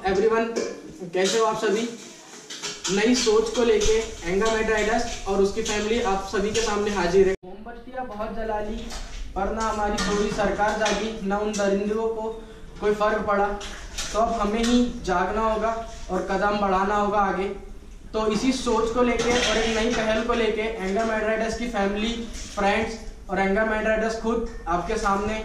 Everyone, कैसे हो आप सभी। नई सोच को लेके एंगा मेड्राइडस और उसकी फैमिली आप सभी के सामने हाजिर है। मोमबत्तियाँ बहुत जला ली पर ना हमारी थोड़ी सरकार जागी, ना उन दरिंदों को कोई फर्क पड़ा। तो अब हमें ही जागना होगा और कदम बढ़ाना होगा आगे। तो इसी सोच को लेके और एक नई पहल को लेके एंगा मेड्राइडस की फैमिली, फ्रेंड्स और एंगा मेड्राइडस खुद आपके सामने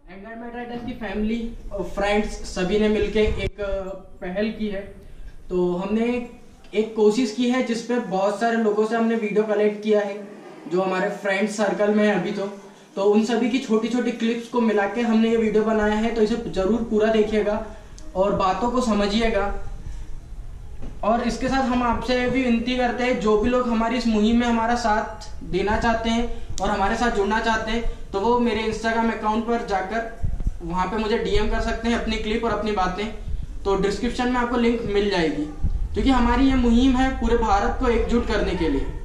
एंगा मेड्राइडस की फैमिली और फ्रेंड्स सभी ने मिलके एक पहल की है। तो हमने एक कोशिश की है जिसपे बहुत सारे लोगों से हमने वीडियो कलेक्ट किया है जो हमारे फ्रेंड सर्कल में है अभी। तो उन सभी की छोटी छोटी क्लिप्स को मिला के हमने ये वीडियो बनाया है। तो इसे जरूर पूरा देखिएगा और बातों को समझिएगा। और इसके साथ हम आपसे भी विनती करते हैं, जो भी लोग हमारी इस मुहिम में हमारा साथ देना चाहते हैं और हमारे साथ जुड़ना चाहते हैं, तो वो मेरे इंस्टाग्राम अकाउंट पर जाकर वहाँ पे मुझे डीएम कर सकते हैं अपनी क्लिप और अपनी बातें। तो डिस्क्रिप्शन में आपको लिंक मिल जाएगी, क्योंकि हमारी ये मुहिम है पूरे भारत को एकजुट करने के लिए।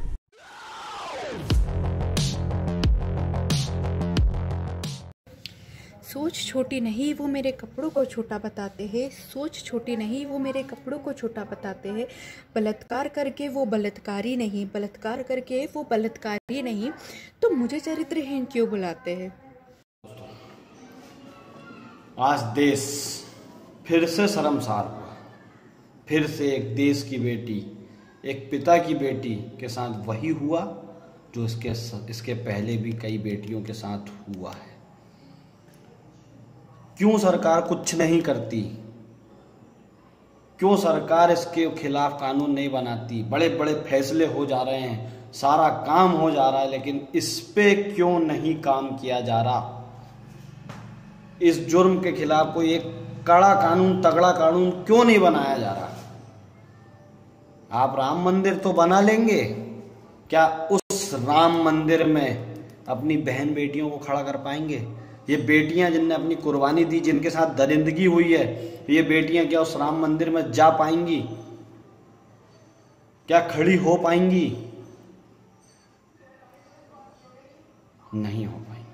सोच छोटी नहीं वो मेरे कपड़ों को छोटा बताते हैं, सोच छोटी नहीं वो मेरे कपड़ों को छोटा बताते हैं। बलात्कार करके वो बलात्कारी नहीं, बलात्कार करके वो बलात्कारी नहीं, तो मुझे चरित्रहीन क्यों बुलाते हैं। आज देश फिर से शर्मसार हुआ। फिर से एक देश की बेटी, एक पिता की बेटी के साथ वही हुआ जो इसके पहले भी कई बेटियों के साथ हुआ है। क्यों सरकार कुछ नहीं करती? क्यों सरकार इसके खिलाफ कानून नहीं बनाती? बड़े बड़े फैसले हो जा रहे हैं, सारा काम हो जा रहा है, लेकिन इस पे क्यों नहीं काम किया जा रहा? इस जुर्म के खिलाफ कोई एक कड़ा कानून, तगड़ा कानून क्यों नहीं बनाया जा रहा? आप राम मंदिर तो बना लेंगे, क्या उस राम मंदिर में अपनी बहन बेटियों को खड़ा कर पाएंगे? ये बेटियां जिनने अपनी कुर्बानी दी, जिनके साथ दरिंदगी हुई है, ये बेटियां क्या उस राम मंदिर में जा पाएंगी? क्या खड़ी हो पाएंगी? नहीं हो पाएंगी।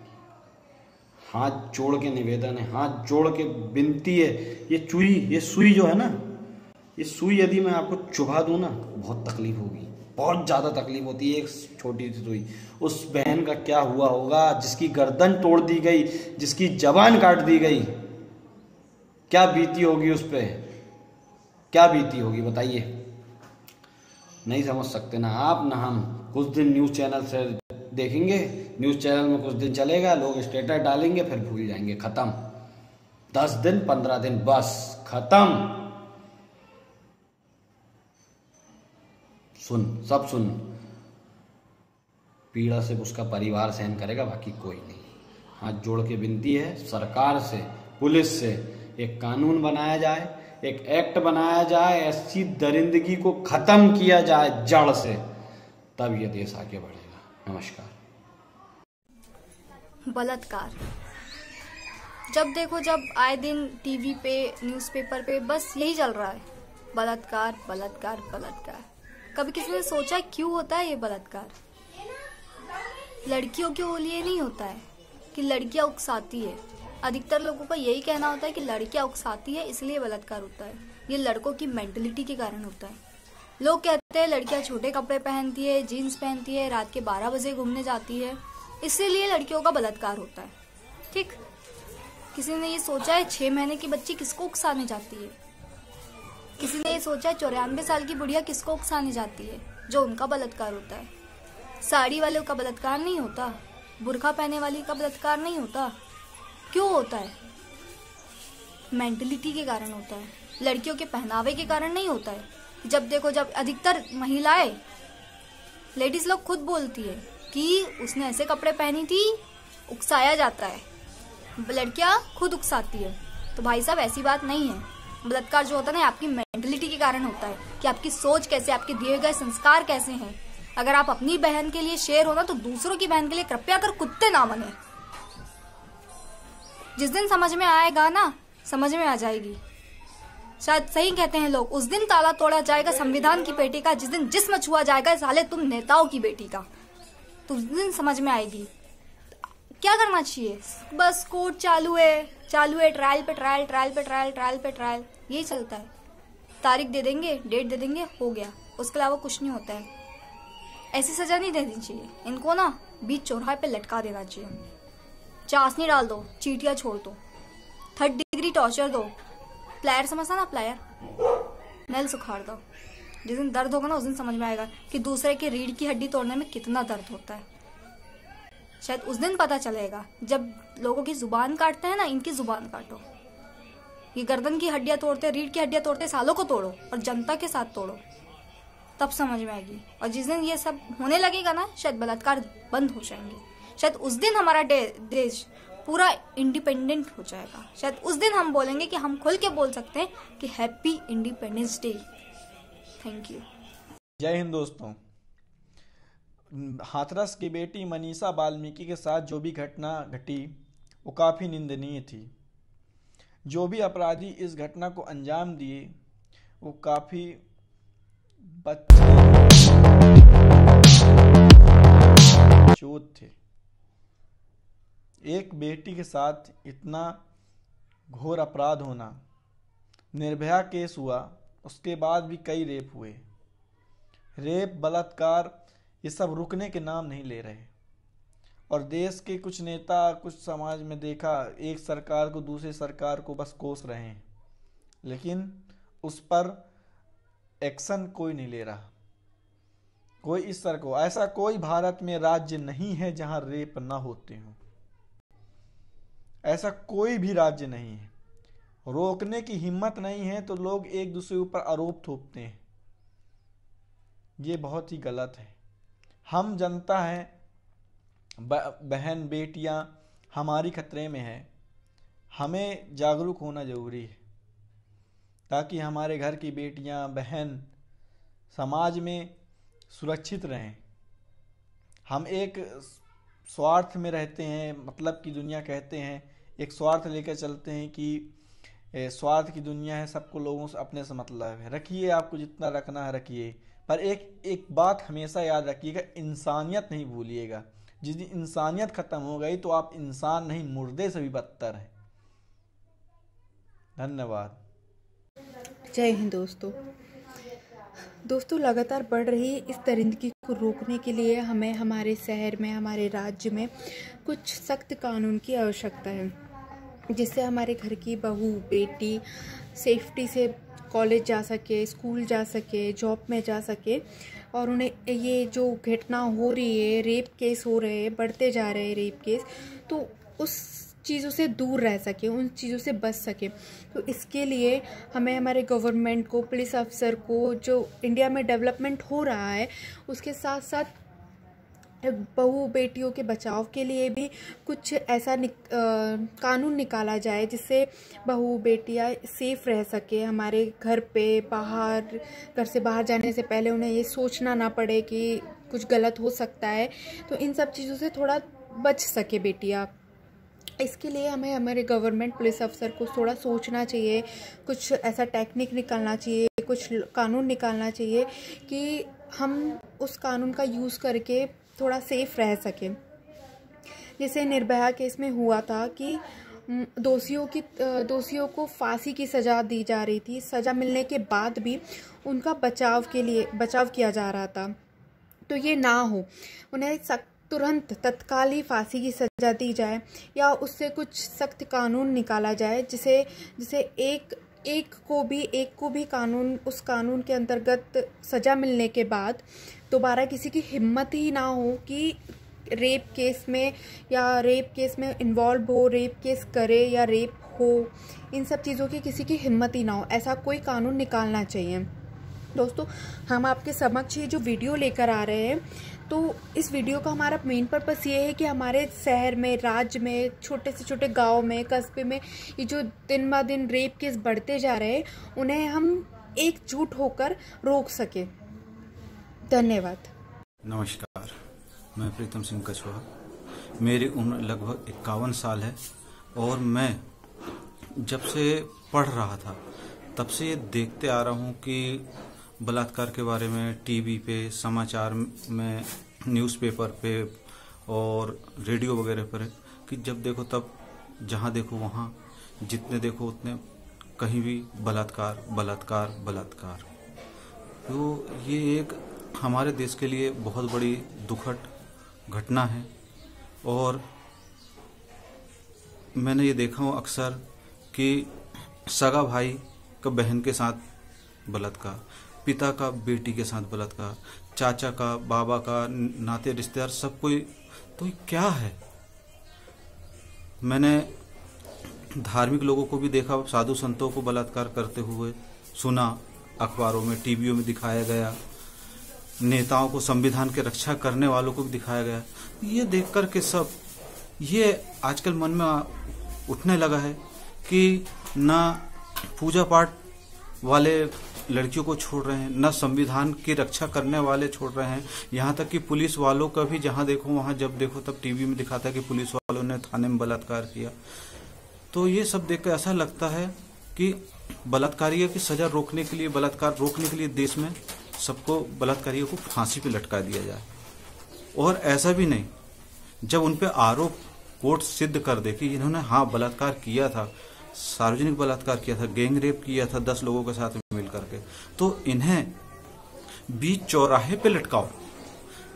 हाथ जोड़ के निवेदन है, हाथ जोड़ के विनती है। ये सुई जो है ना, ये सुई यदि मैं आपको चुभा दूं ना, बहुत तकलीफ होगी, बहुत ज़्यादा तकलीफ होती है। एक छोटी सी सुई, उस बहन का क्या हुआ होगा जिसकी गर्दन तोड़ दी गई, जिसकी जबान काट दी गई? क्या बीती होगी उस पर, क्या बीती होगी बताइए? नहीं समझ सकते ना आप ना हम। कुछ दिन न्यूज़ चैनल से देखेंगे, न्यूज़ चैनल में कुछ दिन चलेगा, लोग स्टेटस डालेंगे, फिर भूल जाएंगे, खत्म। 10 दिन 15 दिन बस खत्म। सब सुन, पीड़ा सिर्फ उसका परिवार सहन करेगा, बाकी कोई नहीं। हाथ जोड़ के विनती है सरकार से, पुलिस से, एक कानून बनाया जाए, एक एक्ट बनाया जाए, ऐसी दरिंदगी को खत्म किया जाए जड़ से, तब ये देश आगे बढ़ेगा। नमस्कार। बलात्कार, जब देखो जब आए दिन टीवी पे, न्यूज़पेपर पे बस यही चल रहा है, बलात्कार बलात्कार बलात्कार। कभी किसी ने सोचा क्यों होता है ये बलात्कार? लड़कियों के लिए नहीं होता है कि लड़कियां उकसाती है। अधिकतर लोगों का यही कहना होता है कि लड़कियां उकसाती है इसलिए बलात्कार होता है। ये लड़कों की मेंटलिटी के कारण होता है। लोग कहते हैं लड़कियां छोटे कपड़े पहनती है, जीन्स पहनती है, रात के 12 बजे घूमने जाती है, इसीलिए लड़कियों का बलात्कार होता है। ठीक, किसी ने ये सोचा है 6 महीने की बच्ची किसको उकसाने जाती है? किसी ने ये सोचा है 94 साल की बुढ़िया किसको उकसाने जाती है? जो उनका बलात्कार होता है। साड़ी वाले का बलात्कार नहीं होता, बुर्का पहने वाली का बलात्कार नहीं होता। क्यों होता है? मेंटलिटी के कारण होता है, लड़कियों के पहनावे के कारण नहीं होता है। जब देखो जब अधिकतर महिलाएं, लेडीज लोग खुद बोलती है कि उसने ऐसे कपड़े पहनी थी, उकसाया जाता है। लड़कियां खुद उकसाती है। तो भाई साहब ऐसी बात नहीं है। बलात्कार जो होता है ना, आपकी मेंटलिटी के कारण होता है कि आपकी सोच कैसे, आपके दिए गए संस्कार कैसे हैं। अगर आप अपनी बहन के लिए शेर हो ना, तो दूसरों की बहन के लिए कृपया कर कुत्ते ना बने। जिस दिन समझ में आएगा ना, समझ में आ जाएगी। शायद सही कहते हैं लोग, उस दिन ताला तोड़ा जाएगा संविधान की पेटी का, जिस दिन जिस्म छुआ जाएगा साले तुम नेताओं की बेटी का। तो उस दिन समझ में आएगी। क्या करना चाहिए? बस कोर्ट चालू है, ट्रायल पे ट्रायल, ट्रायल पे ट्रायल, ट्रायल पे ट्रायल, यही चलता है। तारीख दे देंगे, डेट दे देंगे, हो गया, उसके अलावा कुछ नहीं होता है। ऐसी सजा नहीं देनी चाहिए इनको ना, बीच चौराहे पे लटका देना चाहिए। चाशनी डाल दो, चीटियां छोड़ दो, 3rd डिग्री टॉर्चर दो, प्लायर समझता ना, प्लायर, नल सुखाड़ दो। जिस दिन दर्द होगा ना उस दिन समझ में आएगा कि दूसरे की रीढ़ की हड्डी तोड़ने में कितना दर्द होता है। शायद उस दिन पता चलेगा जब लोगों की जुबान काटते हैं ना, इनकी जुबान काटो। ये गर्दन की हड्डियां तोड़ते, रीढ़ की हड्डियां तोड़ते, सालों को तोड़ो और जनता के साथ तोड़ो, तब समझ में आएगी। और जिस दिन ये सब होने लगेगा ना, शायद बलात्कार बंद हो जाएंगे। शायद उस दिन हमारा देश पूरा इंडिपेंडेंट हो जाएगा। शायद उस दिन हम बोलेंगे कि हम खुल के बोल सकते हैं कि happy independence day. Thank you. जय हिंद दोस्तों। हाथरस की बेटी मनीषा वाल्मीकि के साथ जो भी घटना घटी वो काफ़ी निंदनीय थी। जो भी अपराधी इस घटना को अंजाम दिए वो काफ़ी बच्चोद थे। एक बेटी के साथ इतना घोर अपराध होना। निर्भया केस हुआ, उसके बाद भी कई रेप हुए। रेप, बलात्कार, ये सब रुकने के नाम नहीं ले रहे। और देश के कुछ नेता, कुछ समाज में देखा, एक सरकार को दूसरी सरकार को बस कोस रहे हैं, लेकिन उस पर एक्शन कोई नहीं ले रहा। कोई इस तरह को, ऐसा कोई भारत में राज्य नहीं है जहां रेप ना होते हों। ऐसा कोई भी राज्य नहीं है। रोकने की हिम्मत नहीं है तो लोग एक दूसरे ऊपर आरोप थोपते हैं। ये बहुत ही गलत है। हम जनता हैं, बहन बेटियां हमारी खतरे में है। हमें जागरूक होना जरूरी है ताकि हमारे घर की बेटियां, बहन समाज में सुरक्षित रहें। हम एक स्वार्थ में रहते हैं, मतलब की दुनिया कहते हैं, एक स्वार्थ लेकर चलते हैं कि स्वार्थ की दुनिया है, सबको लोगों से अपने से मतलब है। रखिए, आपको जितना रखना है रखिए, पर एक बात हमेशा याद रखिएगा, इंसानियत नहीं भूलिएगा। जिस दिन इंसानियत खत्म हो गई तो आप इंसान नहीं, मुर्दे से भी बदतर हैं। धन्यवाद। जय हिंद दोस्तों, लगातार बढ़ रही इस दरिंदगी को रोकने के लिए हमें हमारे शहर में, हमारे राज्य में कुछ सख्त कानून की आवश्यकता है, जिससे हमारे घर की बहू बेटी सेफ्टी से कॉलेज जा सके, स्कूल जा सके, जॉब में जा सके। और उन्हें ये जो घटना हो रही है, रेप केस हो रहे हैं, बढ़ते जा रहे हैं रेप केस, तो उस चीज़ों से दूर रह सके, उन चीज़ों से बच सके। तो इसके लिए हमें हमारे गवर्नमेंट को, पुलिस अफसर को, जो इंडिया में डेवलपमेंट हो रहा है उसके साथ साथ बहू बेटियों के बचाव के लिए भी कुछ ऐसा कानून निकाला जाए जिससे बहू बेटियां सेफ रह सके। हमारे घर पे, बाहर, घर से बाहर जाने से पहले उन्हें ये सोचना ना पड़े कि कुछ गलत हो सकता है। तो इन सब चीज़ों से थोड़ा बच सके बेटियां। इसके लिए हमें हमारे गवर्नमेंट, पुलिस अफसर को थोड़ा सोचना चाहिए, कुछ ऐसा टेक्निक निकालना चाहिए, कुछ कानून निकालना चाहिए कि हम उस कानून का यूज़ करके थोड़ा सेफ रह सके। जैसे निर्भया केस में हुआ था कि दोषियों को फांसी की सज़ा दी जा रही थी। सज़ा मिलने के बाद भी उनका बचाव किया जा रहा था। तो ये ना हो, उन्हें तुरंत तत्काल ही फांसी की सज़ा दी जाए या उससे कुछ सख्त कानून निकाला जाए जिसे एक को भी कानून, उस कानून के अंतर्गत सज़ा मिलने के बाद दोबारा किसी की हिम्मत ही ना हो कि रेप केस में इन्वॉल्व हो, रेप केस करे या रेप हो, इन सब चीज़ों की किसी की हिम्मत ही ना हो। ऐसा कोई कानून निकालना चाहिए। दोस्तों, हम आपके समक्ष ये जो वीडियो लेकर आ रहे हैं, तो इस वीडियो का हमारा मेन पर्पस ये है कि हमारे शहर में, राज्य में, छोटे से छोटे गांव में, कस्बे में ये जो दिन ब दिन रेप केस बढ़ते जा रहे हैं, उन्हें हम एकजुट होकर रोक सके। धन्यवाद। नमस्कार, मैं प्रीतम सिंह कछुआ। मेरी उम्र लगभग 51 साल है और मैं जब से पढ़ रहा था तब से ये देखते आ रहा हूँ कि बलात्कार के बारे में टीवी पे, समाचार में न्यूज़पेपर पे और रेडियो वगैरह पर है कि जब देखो तब जहाँ देखो वहाँ जितने देखो उतने कहीं भी बलात्कार बलात्कार बलात्कार। तो ये एक हमारे देश के लिए बहुत बड़ी दुखद घटना है। और मैंने ये देखा हूँ अक्सर कि सगा भाई का बहन के साथ बलात्कार, पिता का बेटी के साथ बलात्कार, चाचा का, बाबा का, नाते रिश्तेदार सब कोई। तो ये क्या है? मैंने धार्मिक लोगों को भी देखा, साधु संतों को बलात्कार करते हुए सुना, अखबारों में, टीवियों में दिखाया गया, नेताओं को, संविधान के रक्षा करने वालों को भी दिखाया गया। ये देख कर के सब ये आजकल मन में उठने लगा है कि ना पूजा पाठ वाले लड़कियों को छोड़ रहे हैं, ना संविधान की रक्षा करने वाले छोड़ रहे हैं। यहाँ तक कि पुलिस वालों का भी जहाँ देखो वहाँ जब देखो तब टीवी में दिखाता है कि पुलिस वालों ने थाने में बलात्कार किया। तो ये सब देखकर ऐसा लगता है कि बलात्कारियों की सजा रोकने के लिए, बलात्कार रोकने के लिए देश में सबको बलात्कारियों को फांसी पे लटका दिया जाए। और ऐसा भी नहीं, जब उन पे आरोप कोर्ट सिद्ध कर दे कि इन्होंने हाँ बलात्कार किया था, सार्वजनिक बलात्कार किया था, गैंग रेप किया था 10 लोगों के साथ मिल करके, तो इन्हें बीच चौराहे पे लटकाओ।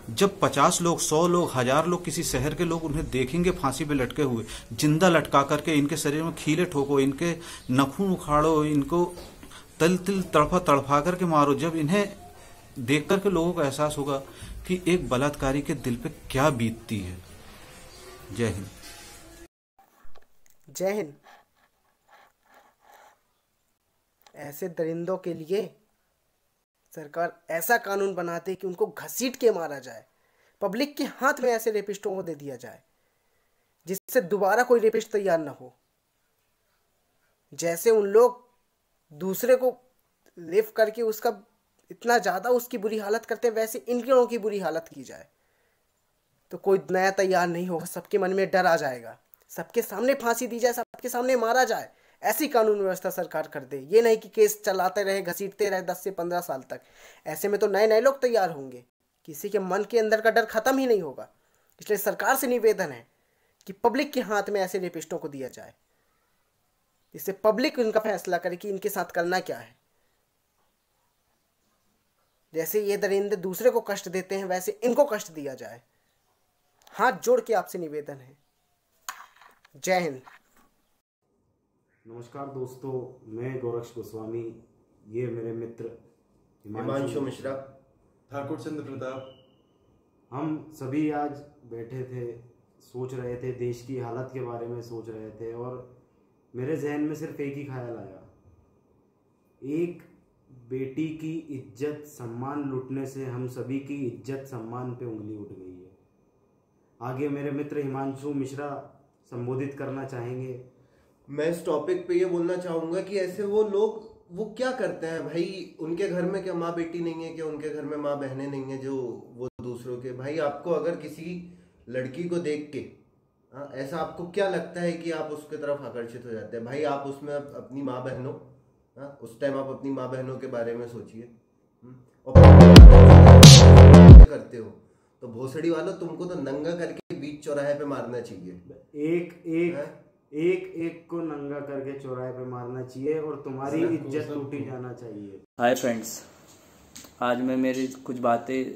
जब 50 लोग, 100 लोग, 1000 लोग, किसी शहर के लोग उन्हें देखेंगे फांसी पे लटके हुए, जिंदा लटका करके इनके शरीर में खीले ठोको, इनके नखून उखाड़ो, इनको तिल तिल तड़फा तड़फा करके मारो। जब इन्हें देख करके लोगों को एहसास होगा कि एक बलात्कारी के दिल पे क्या बीतती है। जय हिंद। जय हिंद। ऐसे दरिंदों के लिए सरकार ऐसा कानून बनाती कि उनको घसीट के मारा जाए, पब्लिक के हाथ में ऐसे रेपिस्टों को दे दिया जाए जिससे दोबारा कोई रेपिस्ट तैयार ना हो। जैसे उन लोग दूसरे को रेप करके उसका इतना ज़्यादा उसकी बुरी हालत करते हैं, वैसे इन लोगों की बुरी हालत की जाए तो कोई नया तैयार नहीं होगा। सबके मन में डर आ जाएगा, सबके सामने फांसी दी जाए, सबके सामने मारा जाए। ऐसी कानून व्यवस्था सरकार कर दे। ये नहीं कि केस चलाते रहे, घसीटते रहे 10 से 15 साल तक। ऐसे में तो नए नए लोग तैयार होंगे, किसी के मन के अंदर का डर खत्म ही नहीं होगा। इसलिए सरकार से निवेदन है कि पब्लिक के हाथ में ऐसे रेपिस्टों को दिया जाए, इससे पब्लिक उनका फैसला करे कि इनके साथ करना क्या है। जैसे ये दरिंदे दूसरे को कष्ट देते हैं, वैसे इनको कष्ट दिया जाए। हाथ जोड़ के आपसे निवेदन है। जय हिंद। नमस्कार दोस्तों, मैं गोरक्ष गोस्वामी, ये मेरे मित्र हिमांशु मिश्रा, ठाकुर चंद्र प्रताप। हम सभी आज बैठे थे, सोच रहे थे, देश की हालत के बारे में सोच रहे थे, और मेरे जहन में सिर्फ एक ही ख्याल आया। एक बेटी की इज्जत सम्मान लूटने से हम सभी की इज्जत सम्मान पे उंगली उठ गई है। आगे मेरे मित्र हिमांशु मिश्रा संबोधित करना चाहेंगे। मैं इस टॉपिक पे ये बोलना चाहूँगा कि ऐसे वो लोग वो क्या करते हैं भाई, उनके घर में क्या माँ बेटी नहीं है, क्या उनके घर में माँ बहनें नहीं है जो वो दूसरों के। भाई आपको अगर किसी लड़की को देख के ऐसा आपको क्या लगता है कि आप उसके तरफ आकर्षित हो जाते हैं? भाई आप उसमें अपनी माँ बहनों, उस टाइम आप अपनी माँ बहनों के बारे में सोचिए और करते हो तो भोसड़ी वालों तुमको तो नंगा करके बीच चौराहे पे मारना चाहिए। एक को नंगा करके चौराहे पे मारना चाहिए और तुम्हारी इज्जत लूटी जाना चाहिए। हाय फ्रेंड्स, आज मैं मेरी कुछ बातें,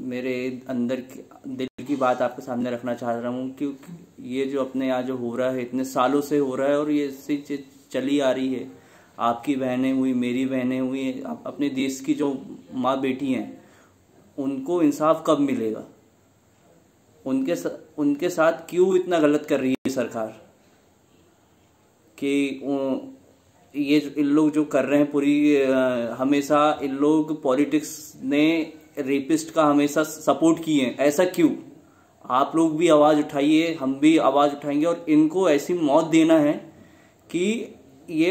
मेरे अंदर दिल की बात आपके सामने रखना चाह रहा हूँ। क्योंकि ये जो अपने यहाँ जो हो रहा है, इतने सालों से हो रहा है और ये ऐसी चीज चली आ रही है। आपकी बहनें हुई, मेरी बहनें हुई, अपने देश की जो माँ बेटी हैं, उनको इंसाफ कब मिलेगा? उनके साथ क्यों इतना गलत कर रही है सरकार कि ये इन लोग जो कर रहे हैं पूरी, हमेशा इन लोग पॉलिटिक्स ने रेपिस्ट का हमेशा सपोर्ट किए हैं। ऐसा क्यों? आप लोग भी आवाज़ उठाइए, हम भी आवाज़ उठाएंगे और इनको ऐसी मौत देना है कि ये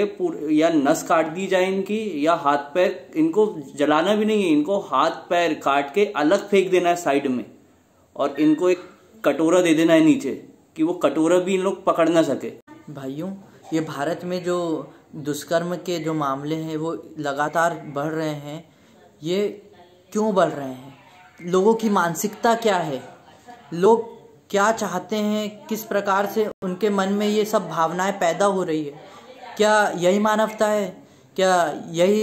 या नस काट दी जाए इनकी, या हाथ पैर, इनको जलाना भी नहीं है, इनको हाथ पैर काट के अलग फेंक देना है साइड में, और इनको एक कटोरा दे देना है नीचे कि वो कटोरा भी इन लोग पकड़ ना सके। भाइयों, ये भारत में जो दुष्कर्म के जो मामले हैं वो लगातार बढ़ रहे हैं। ये क्यों बढ़ रहे हैं? लोगों की मानसिकता क्या है, लोग क्या चाहते हैं, किस प्रकार से उनके मन में ये सब भावनाएं पैदा हो रही है। क्या यही मानवता है? क्या यही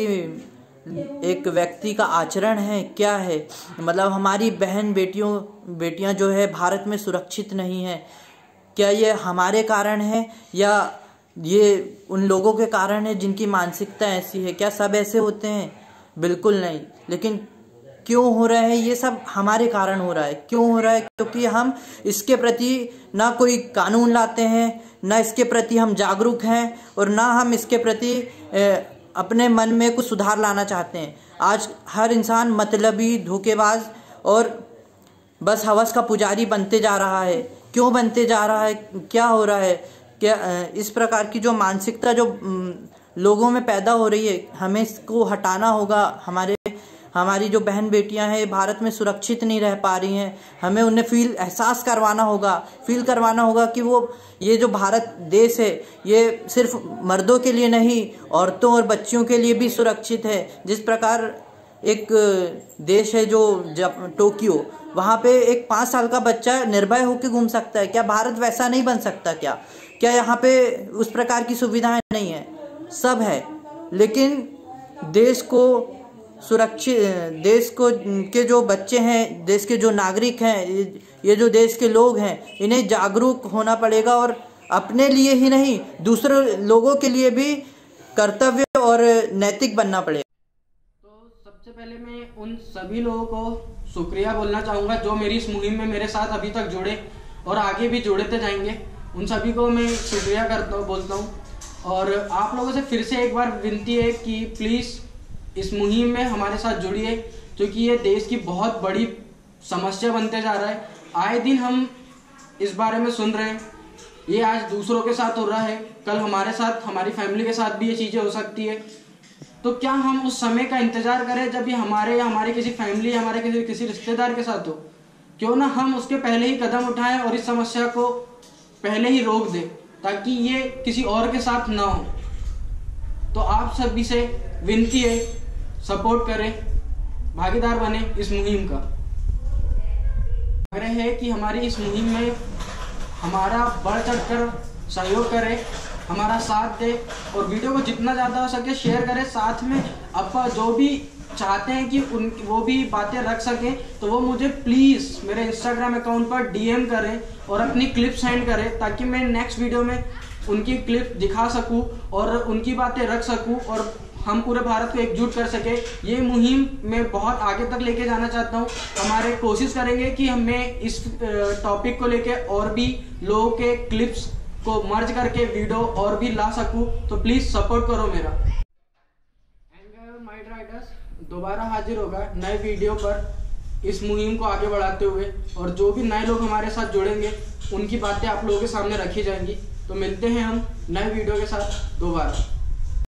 एक व्यक्ति का आचरण है? क्या है? मतलब हमारी बहन बेटियां जो है भारत में सुरक्षित नहीं है। क्या ये हमारे कारण है या ये उन लोगों के कारण है जिनकी मानसिकता ऐसी है? क्या सब ऐसे होते हैं? बिल्कुल नहीं। लेकिन क्यों हो रहा है ये सब? हमारे कारण हो रहा है। क्यों हो रहा है? क्योंकि हम इसके प्रति ना कोई कानून लाते हैं, ना इसके प्रति हम जागरूक हैं, और ना हम इसके प्रति अपने मन में कुछ सुधार लाना चाहते हैं। आज हर इंसान मतलबी, धोखेबाज और बस हवस का पुजारी बनते जा रहा है। क्यों बनते जा रहा है? क्या हो रहा है? क्या इस प्रकार की जो मानसिकता जो लोगों में पैदा हो रही है, हमें इसको हटाना होगा। हमारी जो बहन बेटियां हैं भारत में सुरक्षित नहीं रह पा रही हैं, हमें उन्हें एहसास करवाना होगा कि वो ये जो भारत देश है ये सिर्फ मर्दों के लिए नहीं, औरतों और बच्चियों के लिए भी सुरक्षित है। जिस प्रकार एक देश है जो टोक्यो, वहाँ पे एक 5 साल का बच्चा निर्भय होकर घूम सकता है। क्या भारत वैसा नहीं बन सकता? क्या यहाँ पे उस प्रकार की सुविधाएं नहीं है? सब है, लेकिन देश को सुरक्षित, देश को के जो बच्चे हैं, देश के जो नागरिक हैं, ये जो देश के लोग हैं, इन्हें जागरूक होना पड़ेगा और अपने लिए ही नहीं दूसरे लोगों के लिए भी कर्तव्य और नैतिक बनना पड़ेगा। तो सबसे पहले मैं उन सभी लोगों को शुक्रिया बोलना चाहूँगा जो मेरी इस मुहिम में मेरे साथ अभी तक जुड़े और आगे भी जुड़ते जाएंगे। उन सभी को मैं शुक्रिया बोलता हूँ। और आप लोगों से फिर से एक बार विनती है कि प्लीज़ इस मुहिम में हमारे साथ जुड़िए, क्योंकि ये देश की बहुत बड़ी समस्या बनते जा रहा है। आए दिन हम इस बारे में सुन रहे हैं, ये आज दूसरों के साथ हो रहा है, कल हमारे साथ, हमारी फैमिली के साथ भी ये चीज़ें हो सकती है। तो क्या हम उस समय का इंतजार करें जब ये हमारे या हमारी किसी फैमिली या हमारे किसी रिश्तेदार के साथ हो? क्यों ना हम उसके पहले ही कदम उठाएं और इस समस्या को पहले ही रोक दें, ताकि ये किसी और के साथ ना हो। तो आप सभी से विनती है, सपोर्ट करें, भागीदार बने इस मुहिम का। आग्रह है कि हमारी इस मुहिम में हमारा बढ़ चढ़कर सहयोग करें, हमारा साथ दे और वीडियो को जितना ज़्यादा हो सके शेयर करें। साथ में आप जो भी चाहते हैं कि वो भी बातें रख सकें तो वो मुझे प्लीज़ मेरे इंस्टाग्राम अकाउंट पर DM करें और अपनी क्लिप सेंड करें, ताकि मैं नेक्स्ट वीडियो में उनकी क्लिप दिखा सकूं और उनकी बातें रख सकूं और हम पूरे भारत को एकजुट कर सके। ये मुहिम मैं बहुत आगे तक लेके जाना चाहता हूँ। हमारे कोशिश करेंगे कि हमें इस टॉपिक को लेके और भी लोगों के क्लिप्स को मर्ज करके वीडियो और भी ला सकूं। तो प्लीज़ सपोर्ट करो मेरा। एंगर माइंड राइडर्स दोबारा हाजिर होगा नए वीडियो पर इस मुहिम को आगे बढ़ाते हुए, और जो भी नए लोग हमारे साथ जुड़ेंगे उनकी बातें आप लोगों के सामने रखी जाएंगी। तो मिलते हैं हम नए वीडियो के साथ दोबारा।